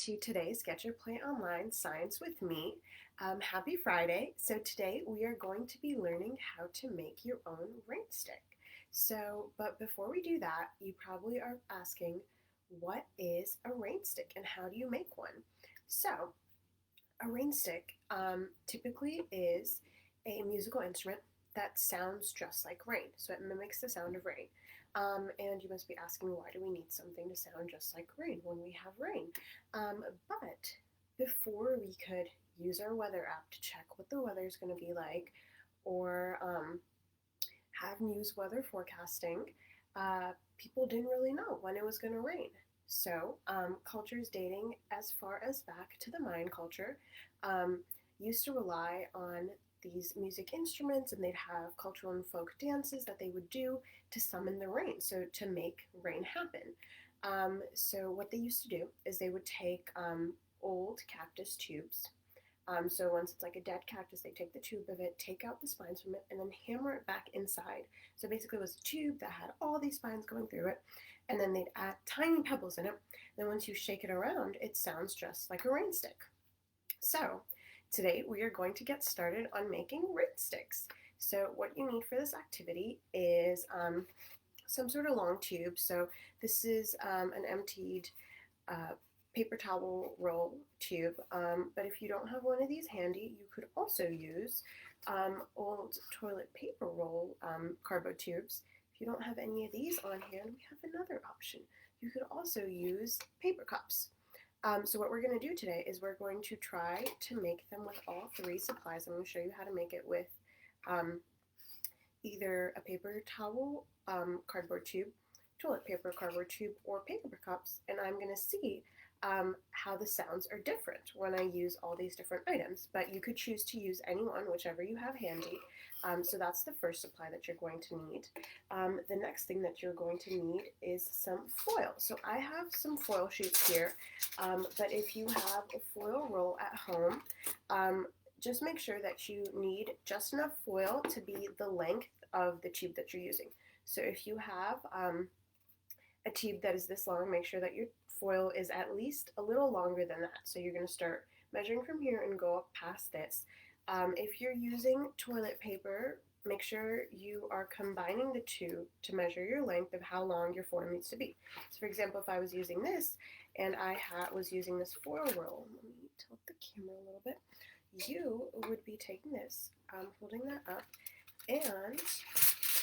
to today's Get Your Plant Online Science with me. Happy Friday. So today we are going to be learning how to make your own rain stick. But before we do that, you probably are asking, what is a rain stick and how do you make one? So a rain stick typically is a musical instrument that sounds just like rain. So it mimics the sound of rain. And you must be asking, why do we need something to sound just like rain when we have rain? But before we could use our weather app to check what the weather is going to be like, or have news weather forecasting, people didn't really know when it was going to rain. So cultures dating as far as back to the Mayan culture used to rely on these music instruments, and they'd have cultural and folk dances that they would do to summon the rain, so to make rain happen. So what they used to do is they would take old cactus tubes. So once it's like a dead cactus, they take the tube of it, take out the spines from it, and then hammer it back inside. So basically it was a tube that had all these spines going through it, and then they'd add tiny pebbles in it. Then once you shake it around, it sounds just like a rain stick. So today we are going to get started on making rain sticks. So what you need for this activity is some sort of long tube. So this is an emptied paper towel roll tube, but if you don't have one of these handy, you could also use old toilet paper roll cardboard tubes. If you don't have any of these on hand, we have another option. You could also use paper cups. So what we're going to do today is we're going to try to make them with all three supplies. I'm going to show you how to make it with either a paper towel cardboard tube, toilet paper cardboard tube, or paper cups, and I'm going to see how the sounds are different when I use all these different items. But you could choose to use any one, whichever you have handy. So that's the first supply that you're going to need. The next thing that you're going to need is some foil. So I have some foil sheets here, but if you have a foil roll at home, just make sure that you need just enough foil to be the length of the tube that you're using. So if you have a tube that is this long, make sure that your foil is at least a little longer than that. So you're going to start measuring from here and go up past this. If you're using toilet paper, make sure you are combining the two to measure your length of how long your foil needs to be. So for example, if I was using this and I was using this foil roll, let me tilt the camera a little bit, you would be taking this, holding that up, and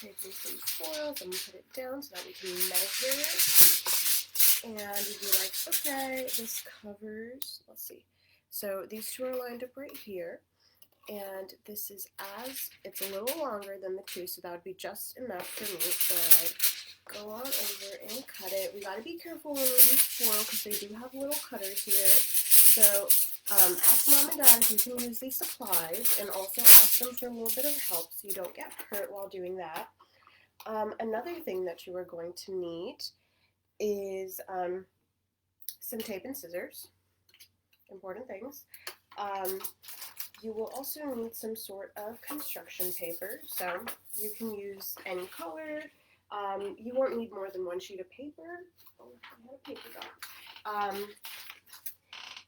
taking some foils, I'm going to put it down so that we can measure it, and you'd be like, okay, this covers, let's see, so these two are lined up right here, and this is it's a little longer than the two, so that would be just enough for me, so I'd go on over and cut it. We got to be careful when we use foil because they do have little cutters here, so ask mom and dad if you can use these supplies, and also ask them for a little bit of help so you don't get hurt while doing that. Another thing that you are going to need is some tape and scissors, important things. You will also need some sort of construction paper, so you can use any color. You won't need more than one sheet of paper. Oh, I had a paper dot.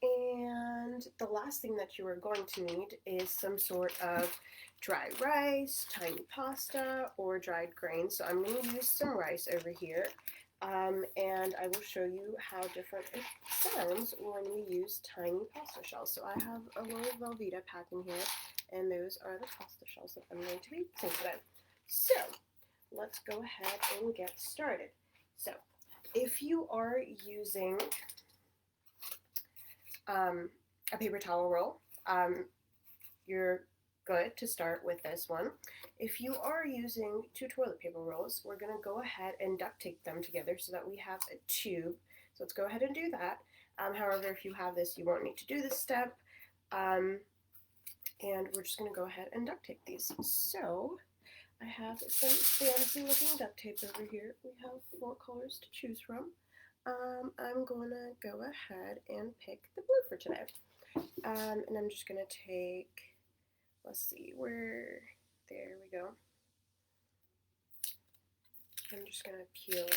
And the last thing that you are going to need is some sort of dried rice, tiny pasta, or dried grains. So I'm going to use some rice over here, and I will show you how different it sounds when we use tiny pasta shells. So I have a little Velveeta pack in here, and those are the pasta shells that I'm going to be using today. So let's go ahead and get started. So if you are using a paper towel roll, you're good to start with this one. If you are using two toilet paper rolls, we're going to go ahead and duct tape them together so that we have a tube. So let's go ahead and do that. However, if you have this, you won't need to do this step. And we're just going to go ahead and duct tape these. So I have some fancy looking duct tape over here. We have 4 colors to choose from. I'm going to go ahead and pick the blue for today. And I'm just going to take, let's see, there we go. I'm just going to peel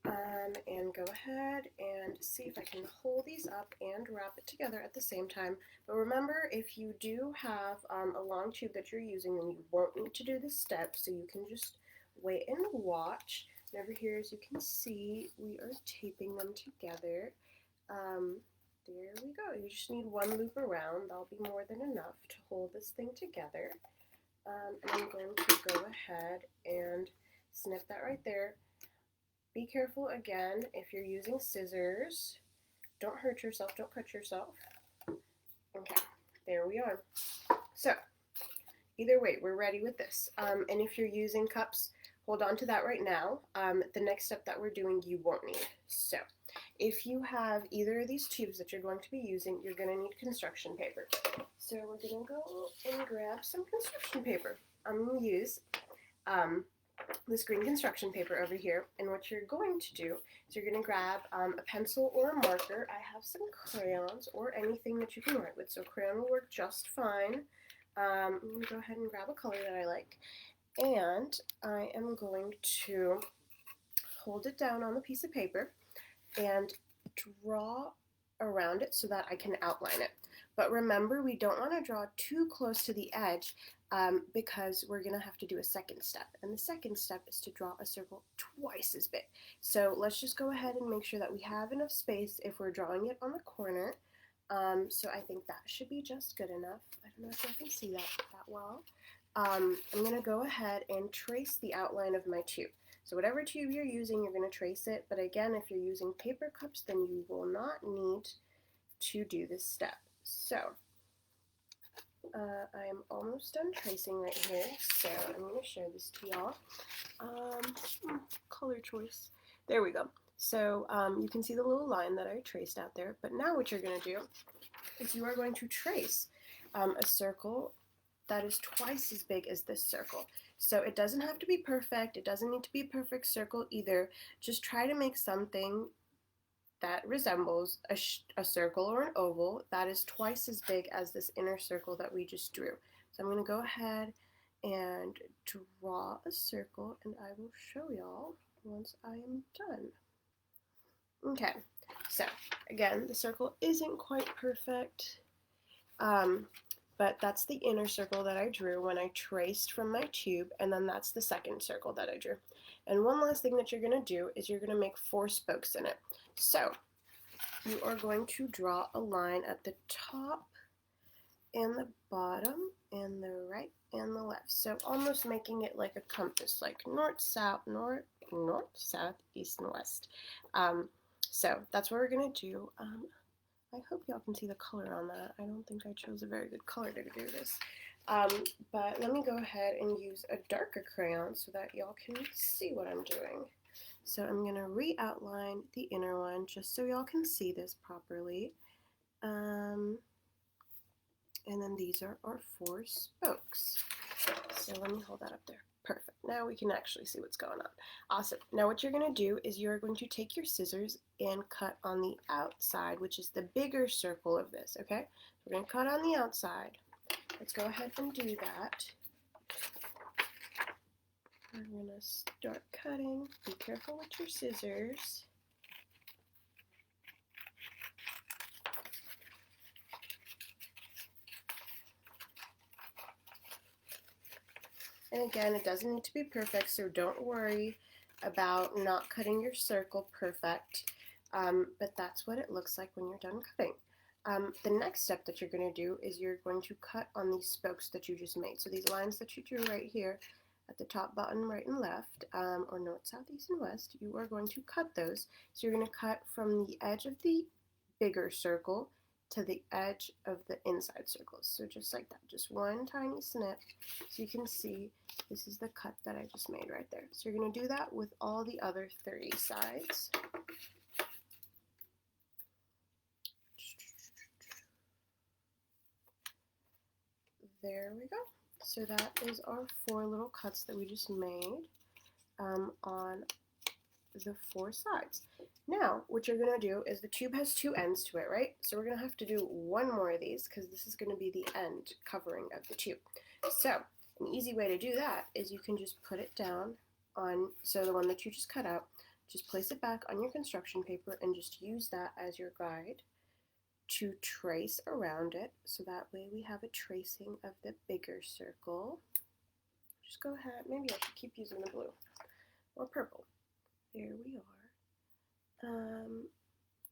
some. And go ahead and see if I can hold these up and wrap it together at the same time. But remember, if you do have a long tube that you're using, then you won't need to do this step, so you can just wait and watch. And over here, as you can see, we are taping them together. There we go. You just need one loop around. That'll be more than enough to hold this thing together. And I'm going to go ahead and snip that right there. Be careful again if you're using scissors. Don't hurt yourself, don't cut yourself. Okay, there we are. So, either way, we're ready with this. And if you're using cups, hold on to that right now. The next step that we're doing, you won't need. So, if you have either of these tubes that you're going to be using, you're going to need construction paper. So we're going to go and grab some construction paper. I'm going to use this green construction paper over here, and what you're going to do is you're going to grab a pencil or a marker. I have some crayons or anything that you can write with, so crayon will work just fine. I'm going to go ahead and grab a color that I like, and I am going to hold it down on the piece of paper and draw around it so that I can outline it. But remember, we don't want to draw too close to the edge because we're going to have to do a second step. And the second step is to draw a circle twice as big. So let's just go ahead and make sure that we have enough space if we're drawing it on the corner. So I think that should be just good enough. I don't know if I can see that well. I'm going to go ahead and trace the outline of my tube. So whatever tube you're using, you're going to trace it. But again, if you're using paper cups, then you will not need to do this step. So I am almost done tracing right here. So I'm going to show this to y'all. Color choice. There we go. So you can see the little line that I traced out there. But now what you're going to do is you are going to trace a circle that is twice as big as this circle. So it doesn't have to be perfect. It doesn't need to be a perfect circle either. Just try to make something that resembles a circle or an oval that is twice as big as this inner circle that we just drew. So I'm going to go ahead and draw a circle, and I will show y'all once I am done. Okay, so again, the circle isn't quite perfect, but that's the inner circle that I drew when I traced from my tube, and then that's the second circle that I drew. And one last thing that you're going to do is you're going to make 4 spokes in it. So you are going to draw a line at the top and the bottom and the right and the left. So almost making it like a compass, like north, south, east, and west. So that's what we're going to do. I hope y'all can see the color on that. I don't think I chose a very good color to do this. But let me go ahead and use a darker crayon so that y'all can see what I'm doing. So I'm going to re-outline the inner one just so y'all can see this properly. And then these are our 4 spokes. So let me hold that up there. Perfect. Now we can actually see what's going on. Awesome. Now what you're going to do is you're going to take your scissors and cut on the outside, which is the bigger circle of this, okay? We're going to cut on the outside. Let's go ahead and do that. I'm going to start cutting. Be careful with your scissors. And again, it doesn't need to be perfect, so don't worry about not cutting your circle perfect, but that's what it looks like when you're done cutting. The next step that you're going to do is you're going to cut on these spokes that you just made. So these lines that you drew right here at the top, bottom, right, and left, or north, south, east, and west, you are going to cut those. So you're going to cut from the edge of the bigger circle to the edge of the inside circles. So just like that, just one tiny snip. So you can see this is the cut that I just made right there. So you're going to do that with all the other 30 sides. There we go. So that is our 4 little cuts that we just made on the 4 sides. Now, what you're going to do is the tube has 2 ends to it, right? So we're going to have to do 1 more of these because this is going to be the end covering of the tube. So an easy way to do that is you can just put it down on, so the one that you just cut out, just place it back on your construction paper and just use that as your guide to trace around it. So that way we have a tracing of the bigger circle. Just go ahead, maybe I should keep using the blue or purple. There we are.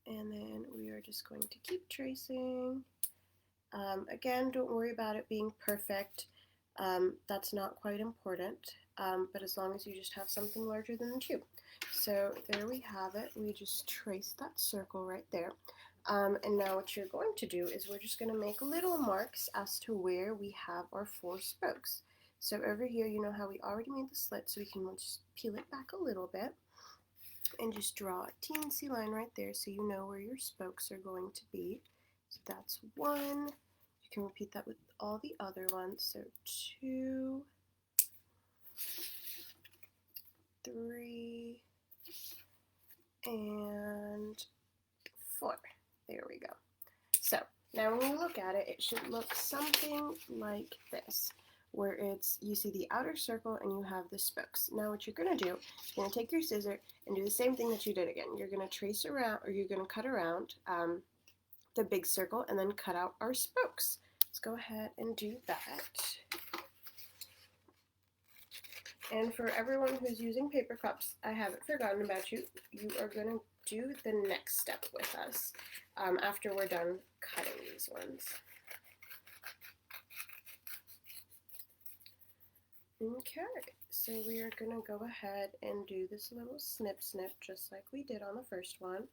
And then we are just going to keep tracing. Again, don't worry about it being perfect. That's not quite important, but as long as you just have something larger than the tube. So there we have it. We just traced that circle right there. And now what you're going to do is we're just going to make little marks as to where we have our 4 spokes. So over here, you know how we already made the slit, so we can just peel it back a little bit and just draw a teensy line right there so you know where your spokes are going to be. So that's 1. You can repeat that with all the other ones. So 2, 3, and 4. There we go. So now when you look at it, it should look something like this, where you see the outer circle and you have the spokes. Now what you're going to do, you're going to take your scissor and do the same thing that you did again. You're going to trace around, or you're going to cut around the big circle and then cut out our spokes. Let's go ahead and do that. And for everyone who's using paper cups, I haven't forgotten about you. You are going to do the next step with us after we're done cutting these ones. Okay, so we are going to go ahead and do this little snip just like we did on the first one.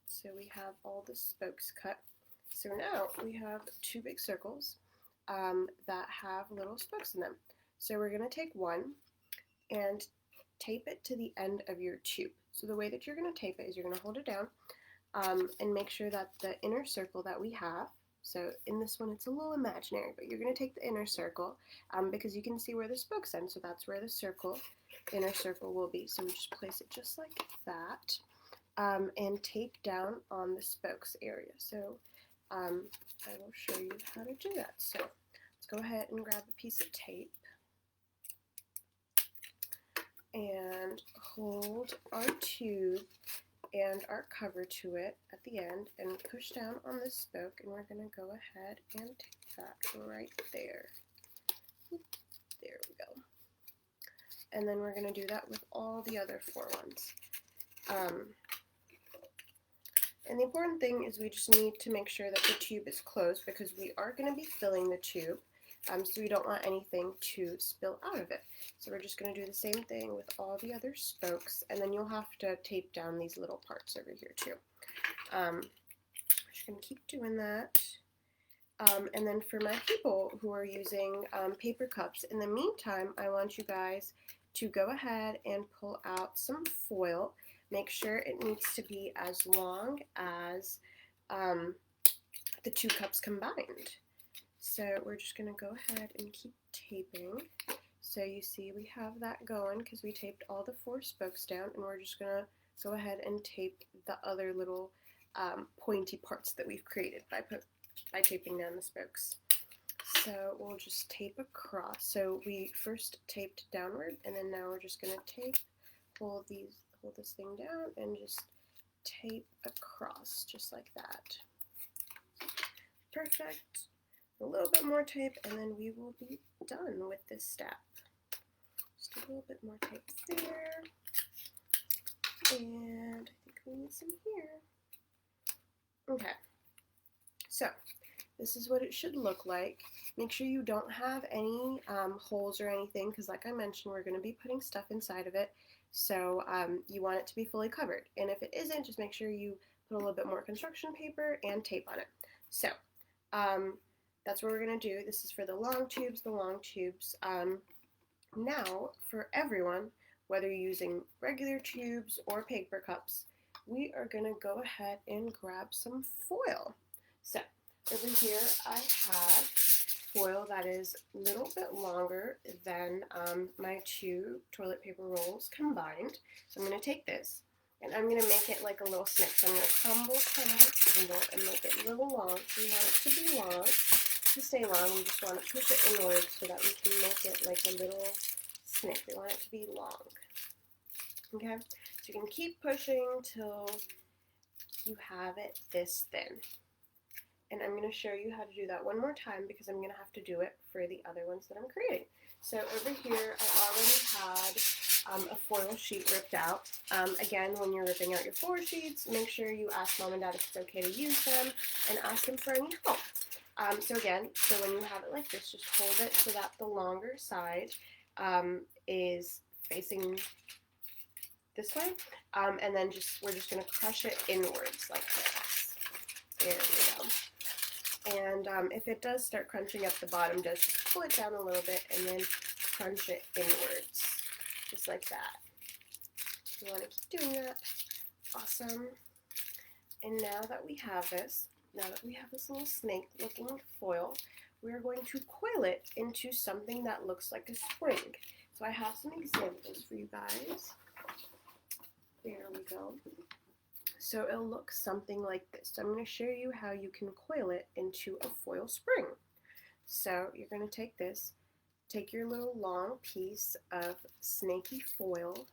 So we have all the spokes cut. So now we have 2 big circles that have little spokes in them. So we're going to take one and tape it to the end of your tube. So the way that you're going to tape it is you're going to hold it down and make sure that the inner circle that we have, so in this one it's a little imaginary, but you're going to take the inner circle because you can see where the spokes end, so that's where the inner circle will be. So we just place it just like that and tape down on the spokes area. So I will show you how to do that. So let's go ahead and grab a piece of tape and hold our tube and our cover to it at the end and push down on the spoke, and we're going to go ahead and take that right there. There we go. And then we're going to do that with all the other 4 ones. And the important thing is we just need to make sure that the tube is closed because we are going to be filling the tube, so we don't want anything to spill out of it. So we're just going to do the same thing with all the other spokes, and then you'll have to tape down these little parts over here too. Just going to keep doing that. And then for my people who are using paper cups, in the meantime, I want you guys to go ahead and pull out some foil. Make sure it needs to be as long as the 2 cups combined. So we're just going to go ahead and keep taping. So you see we have that going because we taped all the 4 spokes down, and we're just going to go ahead and tape the other little pointy parts that we've created by taping down the spokes. So we'll just tape across. So we first taped downward, and then now we're just going to hold this thing down and just tape across just like that. Perfect. A little bit more tape and then we will be done with this step. Just a little bit more tape there. And I think we need some here. Okay. So this is what it should look like. Make sure you don't have any holes or anything because like I mentioned, we're going to be putting stuff inside of it. So you want it to be fully covered. And if it isn't, just make sure you put a little bit more construction paper and tape on it. So that's what we're going to do. This is for the long tubes, now, for everyone, whether you're using regular tubes or paper cups, we are going to go ahead and grab some foil. So over here I have foil that is a little bit longer than my 2 toilet paper rolls combined. So I'm going to take this and I'm going to make it like a little snip. So I'm going to crumble and make it a little long. So we want it to be long. To stay long, we just want to push it inward so that we can make it like a little snip. We want it to be long. Okay, so you can keep pushing till you have it this thin. And I'm going to show you how to do that one more time because I'm going to have to do it for the other ones that I'm creating. So over here, I already had a foil sheet ripped out. Again, when you're ripping out your floor sheets, make sure you ask Mom and Dad if it's okay to use them and ask them for any help. So when you have it like this, just hold it so that the longer side is facing this way, and then we're just going to crush it inwards like this. There we go. And if it does start crunching up the bottom, just pull it down a little bit and then crunch it inwards, just like that. You want to keep doing that. Awesome. And now that we have this little snake-looking foil, we're going to coil it into something that looks like a spring. So I have some examples for you guys. There we go. So it'll look something like this. So I'm going to show you how you can coil it into a foil spring. So you're going to take your little long piece of snaky foil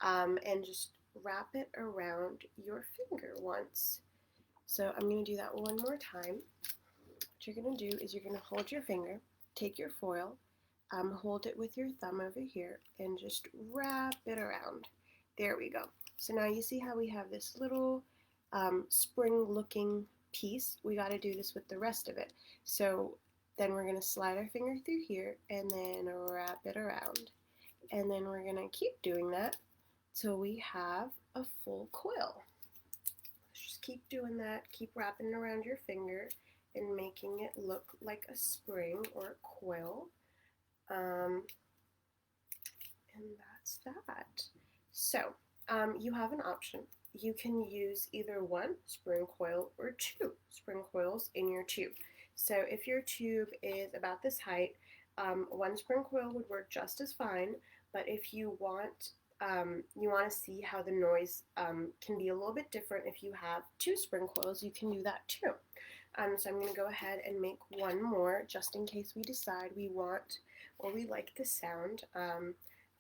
and just wrap it around your finger once. So I'm going to do that one more time. What you're going to do is you're going to hold your finger, take your foil, hold it with your thumb over here, and just wrap it around. There we go. So now you see how we have this little spring-looking piece. We got to do this with the rest of it. So then we're going to slide our finger through here and then wrap it around. And then we're going to keep doing that till we have a full coil. Just keep doing that. Keep wrapping it around your finger and making it look like a spring or a coil. And that's that. So you have an option. You can use either one spring coil or two spring coils in your tube. So if your tube is about this height, one spring coil would work just as fine, but if you want to see how the noise can be a little bit different if you have two spring coils, you can do that too. So I'm going to go ahead and make one more just in case we decide we want or we like the sound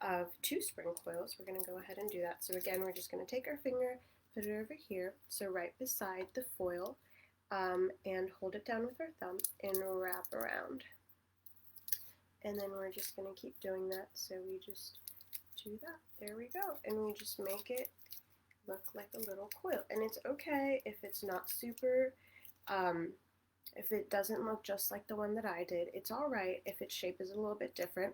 of two spring coils. We're going to go ahead and do that. So again, we're just going to take our finger, put it over here, so right beside the foil, and hold it down with our thumb and wrap around. And then we're just going to keep doing that. So we just do that. There we go. And we just make it look like a little coil. And it's okay if it's not super, if it doesn't look just like the one that I did. It's all right if its shape is a little bit different.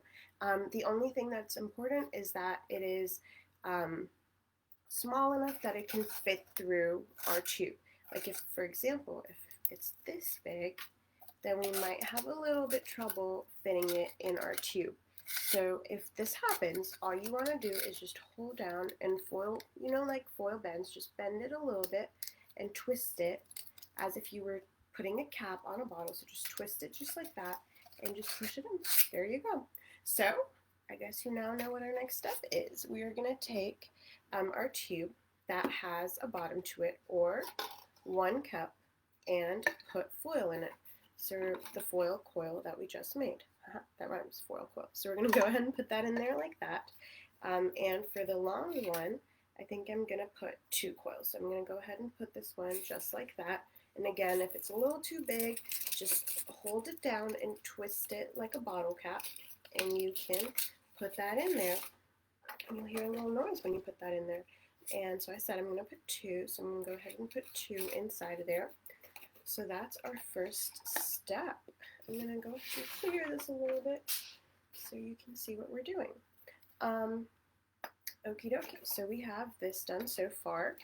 The only thing that's important is that it is small enough that it can fit through our tube. Like if, for example, if it's this big, then we might have a little bit trouble fitting it in our tube. So if this happens, all you want to do is just hold down and foil, like foil bends, just bend it a little bit and twist it as if you were putting a cap on a bottle. So just twist it just like that and just push it in. There you go. So I guess you now know what our next step is. We are going to take our tube that has a bottom to it, or 1 cup, and put foil in it. So the foil coil that we just made. That rhymes, foil coil. So we're going to go ahead and put that in there like that. And for the long one, I think I'm going to put 2 coils. So I'm going to go ahead and put this one just like that. And again, if it's a little too big, just hold it down and twist it like a bottle cap. And you can put that in there. And you'll hear a little noise when you put that in there. And so I said I'm going to put 2. So I'm going to go ahead and put 2 inside of there. So that's our first step. I'm going to go and clear this a little bit so you can see what we're doing. Okie dokie, so we have this done so far.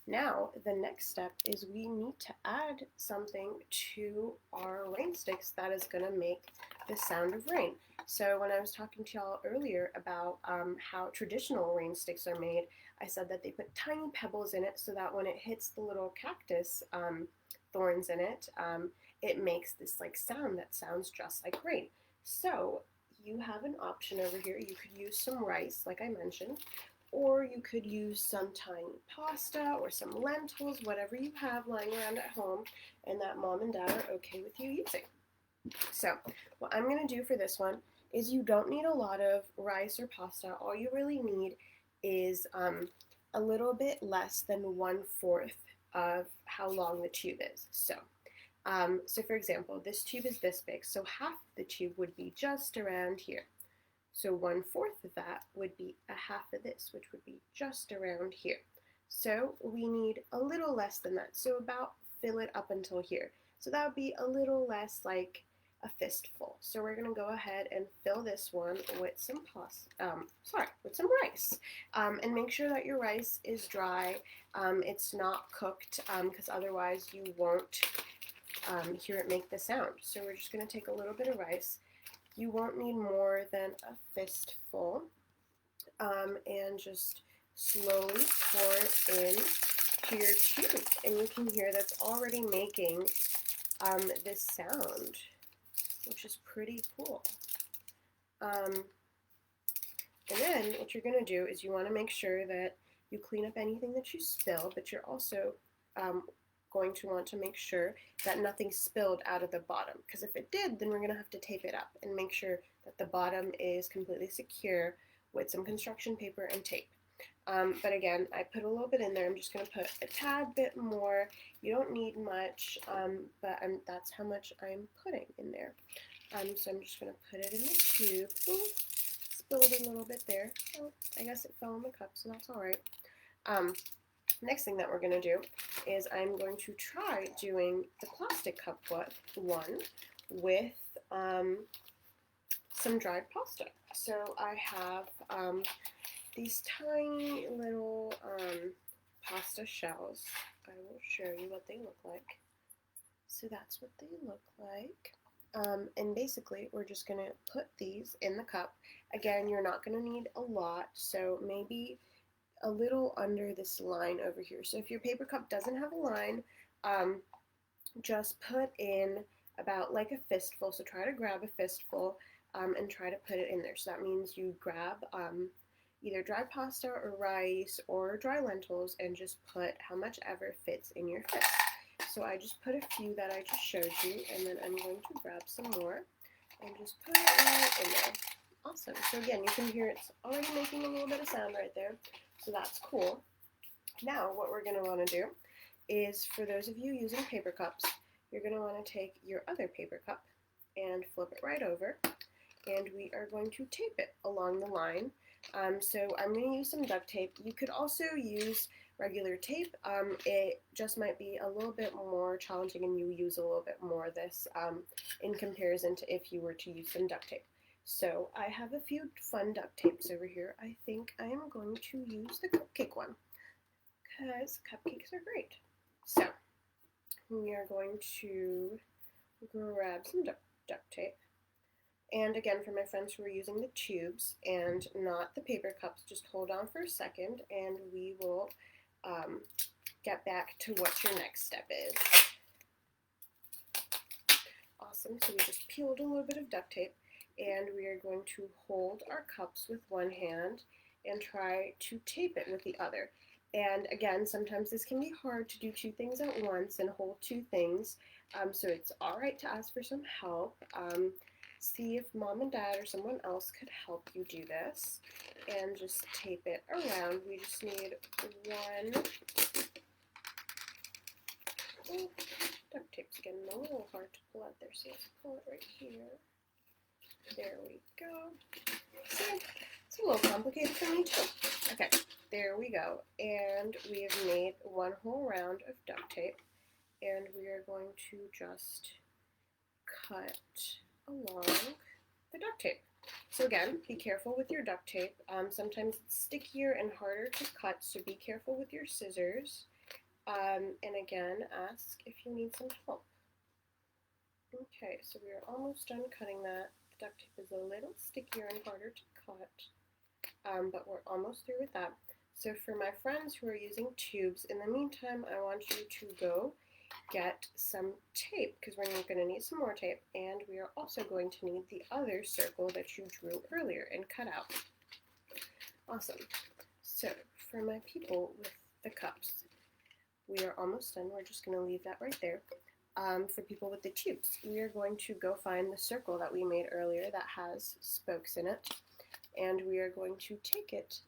Now the next step is we need to add something to our rain sticks that is going to make the sound of rain. So when I was talking to y'all earlier about how traditional rain sticks are made, I said that they put tiny pebbles in it so that when it hits the little cactus thorns in it, it makes this like sound that sounds just like rain. So you have an option over here. You could use some rice, like I mentioned, or you could use some tiny pasta or some lentils, whatever you have lying around at home and that Mom and Dad are okay with you using. So what I'm going to do for this one is you don't need a lot of rice or pasta. All you really need is a little bit less than 1/4 of how long the tube is. So for example, this tube is this big, so half of the tube would be just around here. So 1/4 of that would be a half of this, which would be just around here. So we need a little less than that. So about fill it up until here. So that would be a little less like a fistful. So we're gonna go ahead and fill this one with some with some rice, and make sure that your rice is dry. It's not cooked, because otherwise you won't hear it make the sound. So we're just gonna take a little bit of rice. You won't need more than a fistful, and just slowly pour it in to your tube, and you can hear that's already making this sound, which is pretty cool. And then what you're going to do is you want to make sure that you clean up anything that you spill, but you're also going to want to make sure that nothing spilled out of the bottom, because if it did, then we're going to have to tape it up and make sure that the bottom is completely secure with some construction paper and tape. But again, I put a little bit in there. I'm just going to put a tad bit more. You don't need much, but that's how much I'm putting in there. So I'm just going to put it in the tube. Ooh, spilled a little bit there. Oh, I guess it fell in the cup, so that's all right. Next thing that we're going to do is I'm going to try doing the plastic cup one with some dried pasta. So I have these tiny little pasta shells. I will show you what they look like. So that's what they look like. And basically, we're just going to put these in the cup. Again, you're not going to need a lot, so maybe a little under this line over here. So if your paper cup doesn't have a line, just put in about like a fistful. So try to grab a fistful and try to put it in there. So that means you grab either dry pasta or rice or dry lentils and just put how much ever fits in your fist. So I just put a few that I just showed you, and then I'm going to grab some more and just put it right in there. Awesome. So again, you can hear it's already making a little bit of sound right there. So that's cool. Now what we're going to want to do is, for those of you using paper cups, you're going to want to take your other paper cup and flip it right over, and we are going to tape it along the line. So I'm going to use some duct tape. You could also use regular tape. It just might be a little bit more challenging and you use a little bit more of this in comparison to if you were to use some duct tape. So I have a few fun duct tapes over here. I think I am going to use the cupcake one because cupcakes are great. So we are going to grab some duct tape. And again, for my friends who are using the tubes and not the paper cups, just hold on for a second and we will get back to what your next step is. Awesome, so we just peeled a little bit of duct tape, and we are going to hold our cups with one hand and try to tape it with the other. And again, sometimes this can be hard to do two things at once and hold two things, so it's all right to ask for some help. See if mom and dad or someone else could help you do this, and just tape it around. We just need one. Oh, duct tape's getting a little hard to pull out there, so let's pull it right here. There we go. See, it's a little complicated for me too. Okay, there we go. And we have made one whole round of duct tape, and we are going to just cut along the duct tape. So again, be careful with your duct tape. Sometimes it's stickier and harder to cut, so be careful with your scissors. And again, ask if you need some help. Okay, so we are almost done cutting that. The duct tape is a little stickier and harder to cut, but we're almost through with that. So for my friends who are using tubes, in the meantime, I want you to go get some tape, because we're going to need some more tape, and we are also going to need the other circle that you drew earlier and cut out. Awesome. So for my people with the cups, we are almost done. We're just going to leave that right there. For people with the tubes, we are going to go find the circle that we made earlier that has spokes in it, and we are going to take it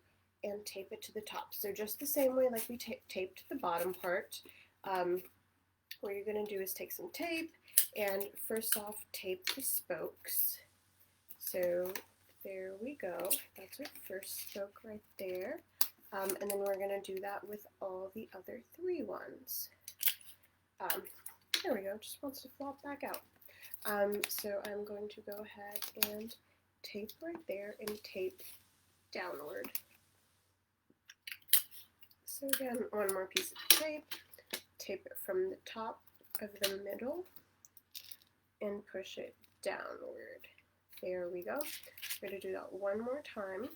and tape it to the top. So just the same way like we taped the bottom part, what you're going to do is take some tape and first off tape the spokes. So there we go. That's our first spoke right there. And then we're going to do that with all the other 3 ones. There we go. Just wants to flop back out. So I'm going to go ahead and tape right there and tape downward. So again, one more piece of tape. Tape it from the top of the middle and push it downward. There we go. We're going to do that one more time.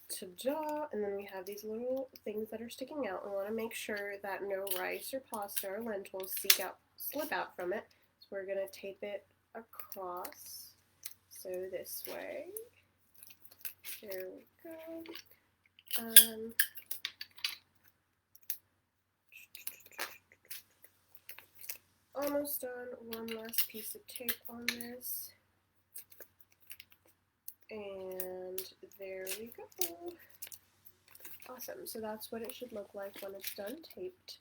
Ta-da! And then we have these little things that are sticking out. We want to make sure that no rice or pasta or lentils slip out from it. So we're going to tape it across. So this way. There we go. Almost done. One last piece of tape on this. And there we go. Awesome. So that's what it should look like when it's done taped.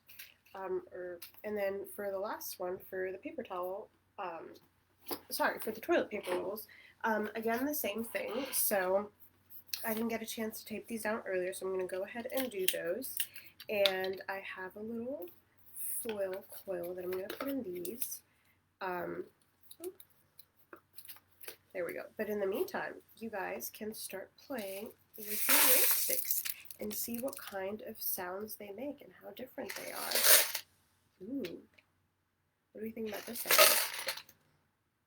And then for the last one, for the paper towel, for the toilet paper rolls, again, the same thing. So I didn't get a chance to tape these down earlier, so I'm going to go ahead and do those. And I have a little foil coil that I'm going to put in these. There we go. But in the meantime, you guys can start playing with your rainsticks and see what kind of sounds they make and how different they are. Ooh. What do you think about this sound?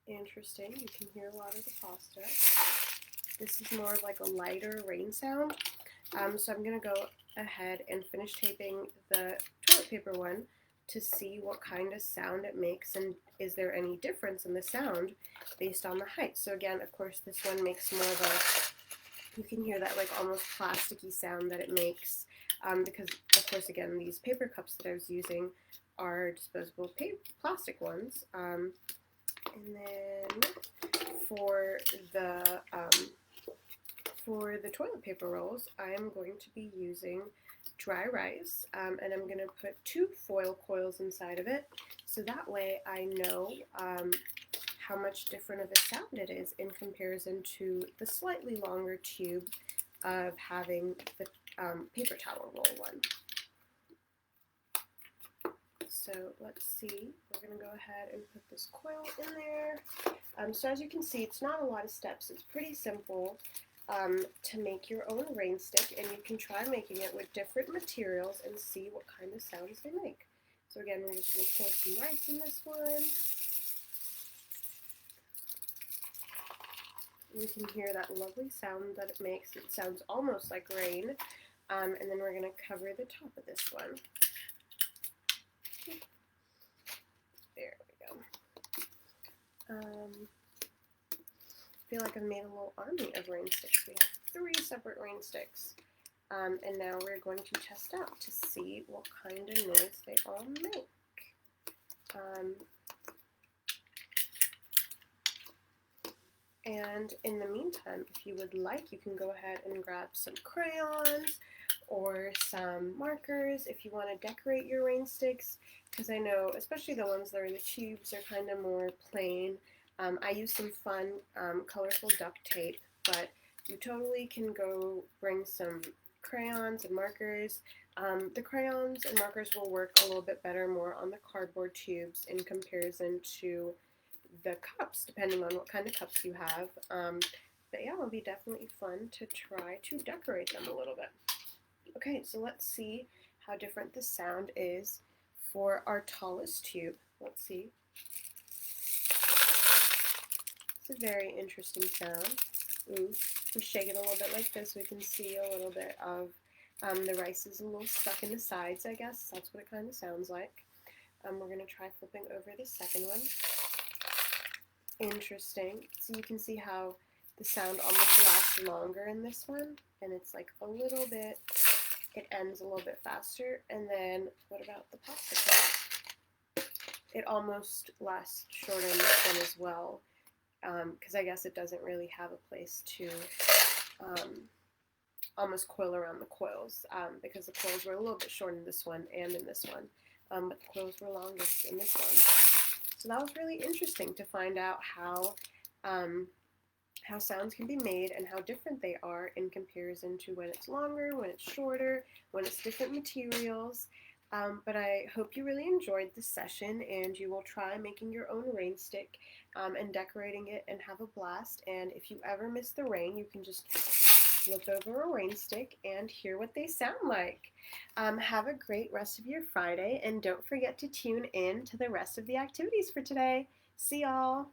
Interesting. You can hear a lot of the pasta. This is more of like a lighter rain sound. So I'm going to go ahead and finish taping the toilet paper one to see what kind of sound it makes and is there any difference in the sound based on the height. So again, of course, this one makes more of a, you can hear that like almost plasticky sound that it makes because, of course, again, these paper cups that I was using are disposable plastic ones. And then for the toilet paper rolls, I am going to be using dry rice, and I'm going to put 2 foil coils inside of it, so that way I know how much different of a sound it is in comparison to the slightly longer tube of having the paper towel roll one. So let's see, we're going to go ahead and put this coil in there. So as you can see, it's not a lot of steps, it's pretty simple. To make your own rain stick, and you can try making it with different materials and see what kind of sounds they make. So again, we're just going to pour some rice in this one. You can hear that lovely sound that it makes. It sounds almost like rain. And then we're going to cover the top of this one. There we go. I feel like I've made a little army of rain sticks. We have 3 separate rain sticks. And now we're going to test out to see what kind of noise they all make. And in the meantime, if you would like, you can go ahead and grab some crayons or some markers if you want to decorate your rain sticks, because I know, especially the ones that are the tubes, are kind of more plain. I use some fun, colorful duct tape, but you totally can go bring some crayons and markers. The crayons and markers will work a little bit better more on the cardboard tubes in comparison to the cups, depending on what kind of cups you have. But yeah, it'll be definitely fun to try to decorate them a little bit. Okay, so let's see how different the sound is for our tallest tube. Let's see. It's a very interesting sound. Ooh, if we shake it a little bit like this, we can see a little bit of the rice is a little stuck in the sides, I guess. That's what it kind of sounds like. We're going to try flipping over the second one. Interesting. So you can see how the sound almost lasts longer in this one, and it's like a little bit, it ends a little bit faster. And then what about the pasta cup? It almost lasts shorter in this one as well. because I guess it doesn't really have a place to almost coil around the coils, because the coils were a little bit short in this one and in this one, but the coils were longest in this one. So that was really interesting to find out how sounds can be made and how different they are in comparison to when it's longer, when it's shorter, when it's different materials. But I hope you really enjoyed this session and you will try making your own rain stick and decorating it and have a blast. And if you ever miss the rain, you can just look over a rain stick and hear what they sound like. Have a great rest of your Friday, and don't forget to tune in to the rest of the activities for today. See y'all!